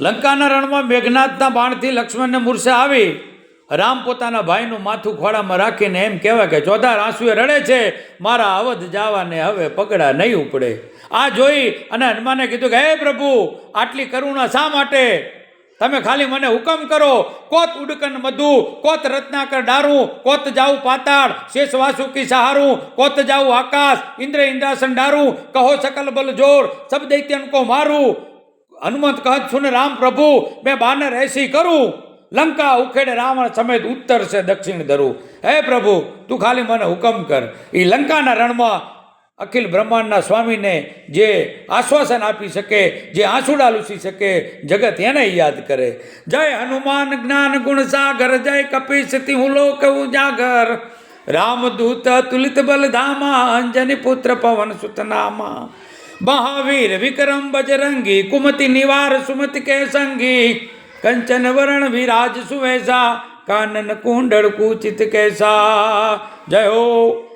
લંકાના રણમાં મેઘનાથના બાણથી લક્ષ્મણને મૂર્છે આવી રામ પોતાના ભાઈનું માથું ખોળામાં રાખીને એમ કહેવાય કે ચોધાર આંસુએ રડે છે, મારા અવધ જાવાને હવે પગડા નહીં ઉપડે. આ જોઈ અને હનુમાને કીધું કે હે પ્રભુ, આટલી કરુણા શા માટે? તમે ખાલી મને હુકમ કરો. કોત ઉડકન મધુ, કોત રત્નાકર ડારું, કોત જાઉં પાતાળ, શેષ વાસુકી સહારું, કોત જાઉં આકાશ, ઇન્દ્ર ઇન્દ્રાસન ડારું, કહો સકલ બલ જોર, સબ દૈત્યન કો મારું. હનુમંત કહત સુન રામ પ્રભુ, મેં બાનર એસી કરું, લંકા ઉખેડે રાવણ સમેત ઉત્તર છે દક્ષિણ ધરું. હે પ્રભુ, તું ખાલી મને હુકમ કર. એ લંકાના રણમાં અખિલ બ્રહ્માંડના સ્વામીને જે આશ્વાસન આપી શકે, જે આંસુડા લૂસી શકે, જગત એને યાદ કરે. જય હનુમાન જ્ઞાન ગુણ સાગર, જય કપીશ તિહુ લોક ઉજાગર, રામદૂત તુલિત બલધામા, અંજની પુત્ર પવન સુતનામા, મહાવીર વિક્રમ બજરંગી, કુમતિ નિવાર સુમતિ કે સંગી, કંચન વરણ વિરાજ સુવેશા, કાનન કુંડળ કુચિત કેસા. જય હો.